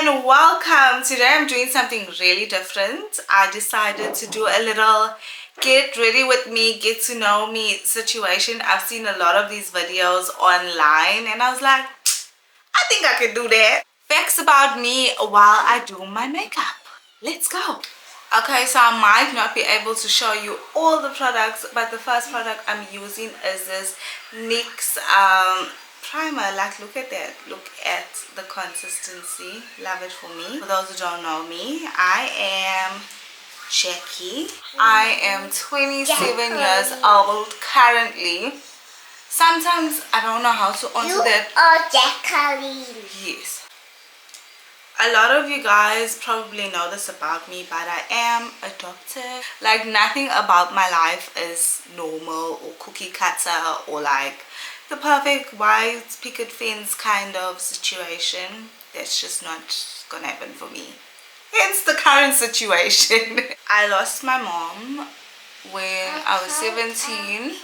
and welcome. Today I'm doing something really different. I decided to do a little get ready with me, get to know me situation. I've seen a lot of these videos online and I was like, I think I can do that. Facts about me while I do my makeup. Let's go. Okay, so I might not be able to show you all the products, but the first product I'm using is this NYX primer. Like, look at that. Look at the consistency. Love it for me. For those who don't know me, I am Jackie. I am 27 years old currently. Sometimes I don't know how to answer that. Jacqueline. Yes. A lot of you guys probably know this about me, but I am a doctor. Like, nothing about my life is normal or cookie cutter or like the perfect white picket fence kind of situation. That's just not gonna happen for me. Hence the current situation. I lost my mom when I was 17.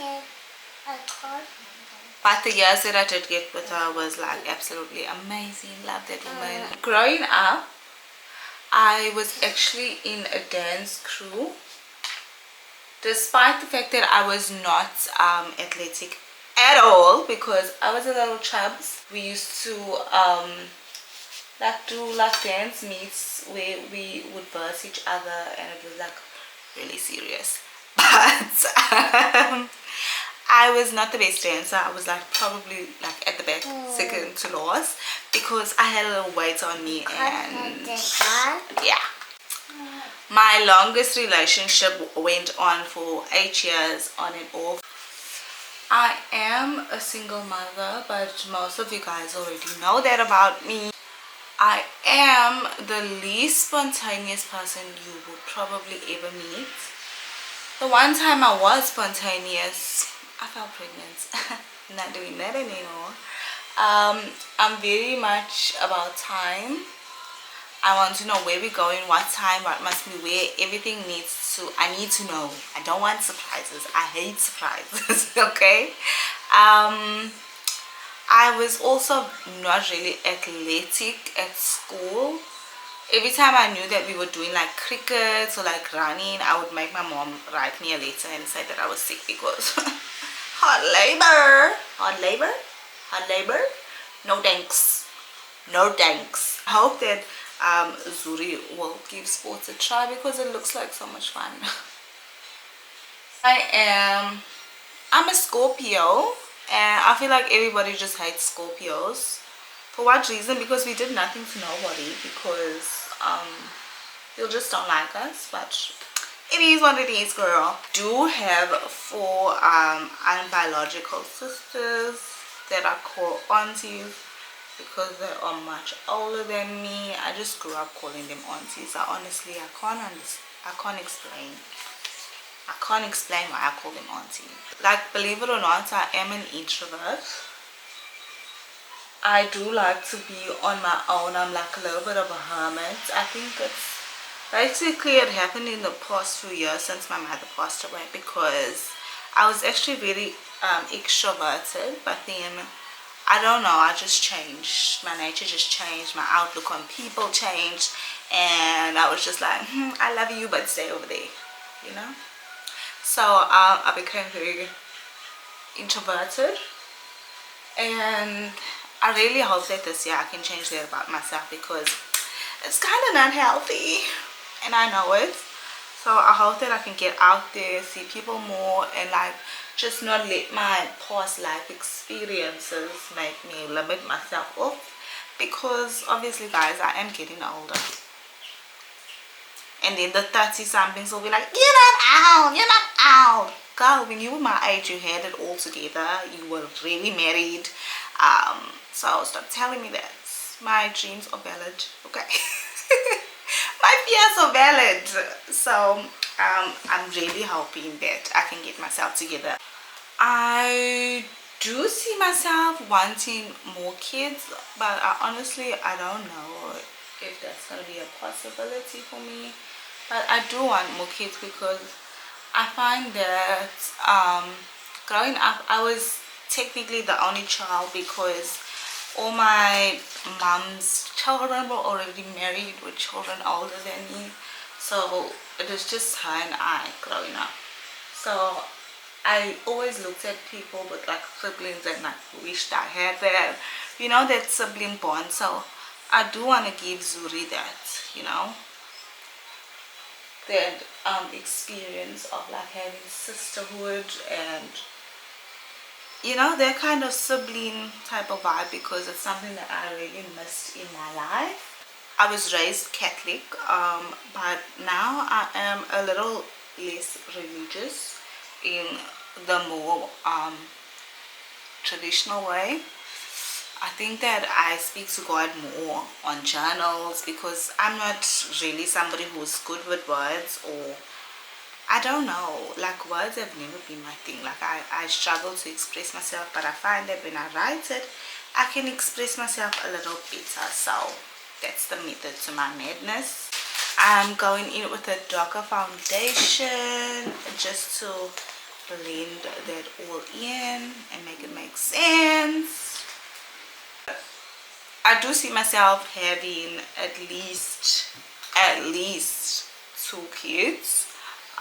But the years that I did get with her was like absolutely amazing. Love that woman. Growing up, I was actually in a dance crew. Despite the fact that I was not athletic at all, because I was a little chubs. We used to like do like dance meets where we would verse each other and it was like really serious. But I was not the best dancer. I was like probably like at the back, second to last, because I had a little weight on me and yeah. My longest relationship went on for 8 years on and off. I am a single mother, but most of you guys already know that about me. I am the least spontaneous person you would probably ever meet. The one time I was spontaneous, I felt pregnant. Not doing that anymore. I'm very much about time. I want to know where we're going, what time, what must be where. Everything needs to, I need to know. I don't want surprises. I hate surprises. Okay. I was also not really athletic at school. Every time I knew that we were doing like cricket or like running, I would make my mom write me a letter and say that I was sick because hard labor, no thanks, no thanks. I hope that Zuri will give sports a try because it looks like so much fun. I'm a Scorpio and I feel like everybody just hates Scorpios. For what reason? Because we did nothing to nobody, because they just don't like us, but it is what it is, girl. Do have 4 unbiological sisters that I call aunties because they are much older than me. I just grew up calling them aunties. I can't explain why I call them auntie. Like, believe it or not, I am an introvert. I do like to be on my own. I'm like a little bit of a hermit. I think it's basically, it happened in the past few years since my mother passed away, because I was actually very extroverted, but then I don't know, I just changed. My nature just changed. My outlook on people changed, and I was just like, I love you, but stay over there, you know. So I became very introverted, and I really hope that this year I can change that about myself, because it's kind of not healthy and I know it. So I hope that I can get out there, see people more, and like just not let my past life experiences make me limit myself off, because obviously, guys, I am getting older. And then the 30 somethings will be like, you're not out. Girl, when you were my age, you had it all together. You were really married. So stop telling me that. My dreams are valid, okay? My fears are valid. So I'm really hoping that I can get myself together. I do see myself wanting more kids, but honestly, I don't know if that's going to be a possibility for me. But I do want more kids, because I find that growing up, I was technically the only child, because all my mom's children were already married with children older than me, so it was just her and I growing up. So I always looked at people with like siblings and like wished I had that, that sibling bond. So I do want to give Zuri that, that experience of like having sisterhood and that kind of sibling type of vibe, because it's something that I really missed in my life. I was raised Catholic, but now I am a little less religious in the more traditional way. I think that I speak to God more on journals, because I'm not really somebody who's good with words, or I don't know, like words have never been my thing. Like I struggle to express myself, but I find that when I write it, I can express myself a little better. So that's the method to my madness. I'm going in with a darker foundation just to blend that all in and make it make sense. I do see myself having at least 2 kids,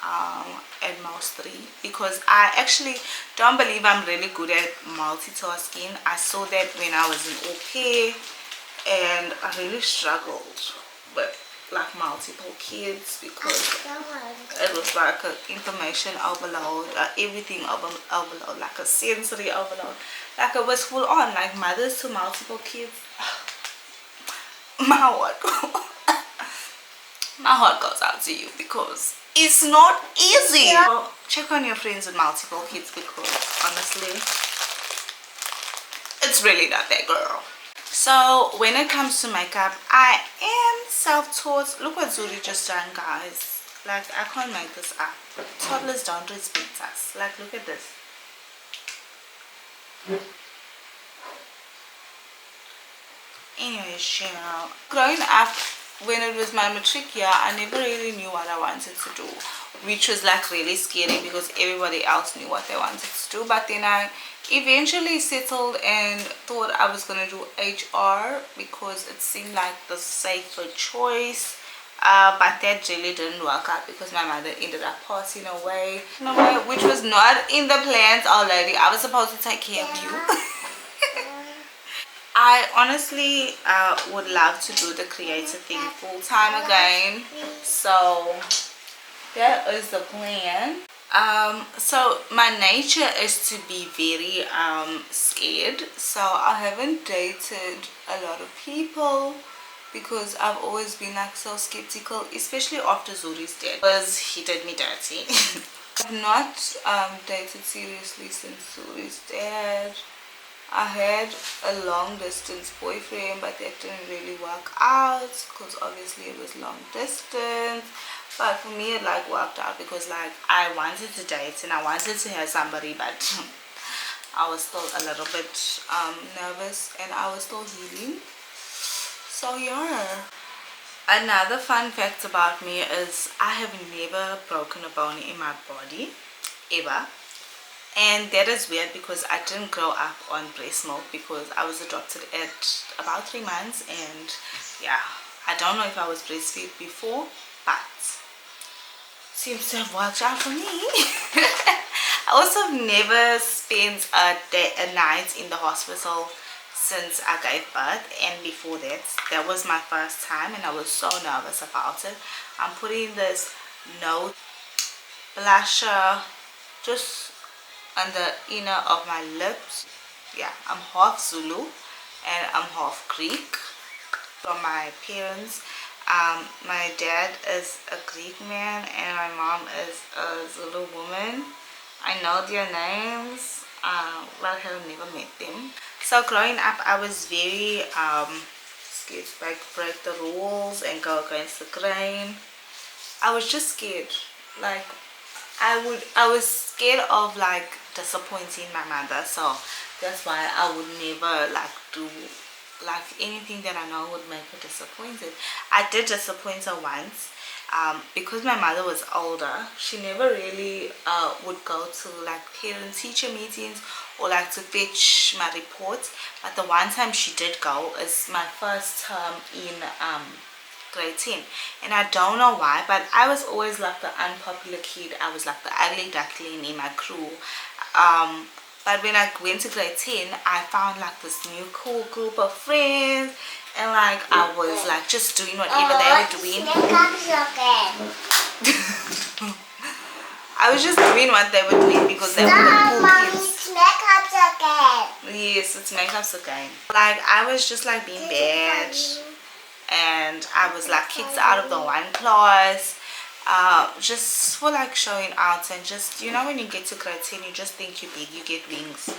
at most 3, because I actually don't believe I'm really good at multitasking. I saw that when I was in au pair, and I really struggled with like multiple kids, because it was like an information overload, everything overload, like a sensory overload, like it was full on, like mothers to multiple kids. my heart my heart goes out to you, because it's not easy. So check on your friends with multiple kids, because honestly it's really not that, girl. So when it comes to makeup, I am self-taught. Look what Zuri just done, guys. Like, I can't make this up. Toddlers don't respect us. Like, look at this. Anyways, growing up, when it was my matric year, I never really knew what I wanted to do, which was like really scary, because everybody else knew what they wanted to do. But then I eventually settled and thought I was going to do HR, because it seemed like the safer choice. But that really didn't work out, because my mother ended up passing away, which was not in the plans already. I was supposed to take care of you. I honestly would love to do the creative thing full time again, so that is the plan. So my nature is to be very scared, so I haven't dated a lot of people, because I've always been like so skeptical, especially after Zuri's death, because he did me dirty. I've not dated seriously since Zuri's death. I had a long distance boyfriend, but that didn't really work out, because obviously it was long distance. But for me it like worked out, because like I wanted to date and I wanted to have somebody, but I was still a little bit nervous, and I was still healing. So yeah. Another fun fact about me is I have never broken a bone in my body, ever. And that is weird, because I didn't grow up on breast milk, because I was adopted at about 3 months, and yeah, I don't know if I was breastfed before, but seems to have worked out for me. I also never spent a night in the hospital since I gave birth, and before that was my first time, and I was so nervous about it. I'm putting this no blusher just on the inner of my lips. Yeah, I'm half Zulu and I'm half Greek from my parents. My dad is a Greek man and my mom is a Zulu woman. I know their names, but I have never met them. So growing up, I was very scared to like break the rules and go against the grain. I was just scared. Like I was scared of like disappointing my mother, so that's why I would never like do like anything that I know would make her disappointed. I did disappoint her once. because my mother was older, she never really would go to like parent teacher meetings or like to fetch my reports. But the one time she did go is my first term in grade 10, and I don't know why, but I was always like the unpopular kid. I was like the ugly duckling in my crew. But when I went to grade 10, I found like this new cool group of friends, and like I was like just doing whatever they were doing. I was just doing what they were doing because they were the cool kids. Yes, it's makeups again. Like I was just like being bad, and I was like kicked out of the one class, just for like showing out, and just, you know, when you get to grade 10 you just think you're big, you get wings.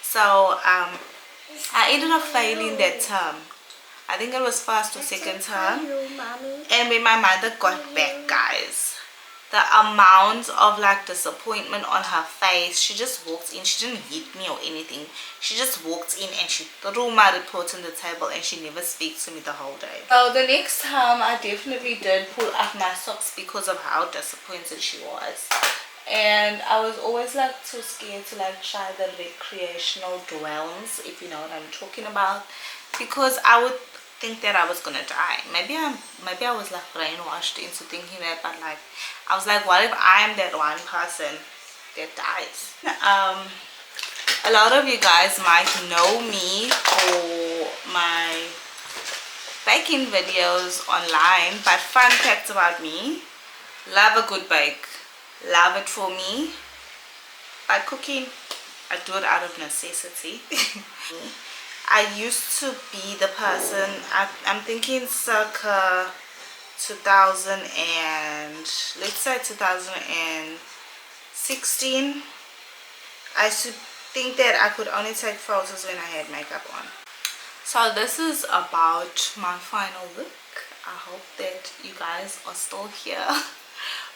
So I ended up failing that term. I think it was first or second term. And when my mother got back, guys, the amount of like disappointment on her face. She just walked in, she didn't hit me or anything, she just walked in and she threw my report on the table, and she never speak to me the whole day. So the next time I definitely did pull up my socks because of how disappointed she was. And I was always like too scared to like try the recreational dwellings, if you know what I'm talking about, because I would think that I was gonna die. Maybe I was like brainwashed into thinking that, but like I was like, what if I'm that one person that dies? A lot of you guys might know me for my baking videos online, but fun facts about me: love a good bake, love it for me. But cooking, I do it out of necessity. I used to be the person, I'm thinking circa 2000 and let's say 2016, I used to think that I could only take photos when I had makeup on. So this is about my final look. I hope that you guys are still here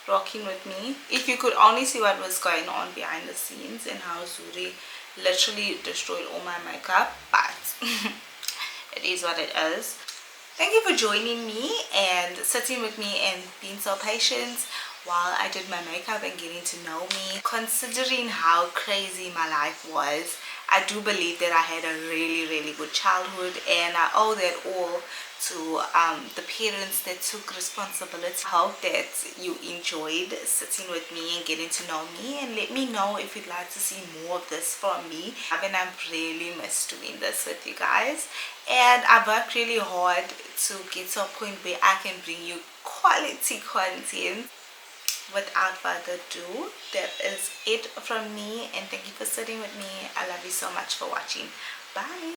rocking with me. If you could only see what was going on behind the scenes and how Zuri literally destroyed all my makeup, but it is what it is. Thank you for joining me and sitting with me and being so patient while I did my makeup and getting to know me. Considering how crazy my life was, I do believe that I had a really good childhood, and I owe that all to the parents that took responsibility. I hope that you enjoyed sitting with me and getting to know me, and let me know if you'd like to see more of this from me. And I've really missed doing this with you guys, and I've worked really hard to get to a point where I can bring you quality content. Without further ado, that is it from me, and thank you for sitting with me. I love you so much for watching. Bye.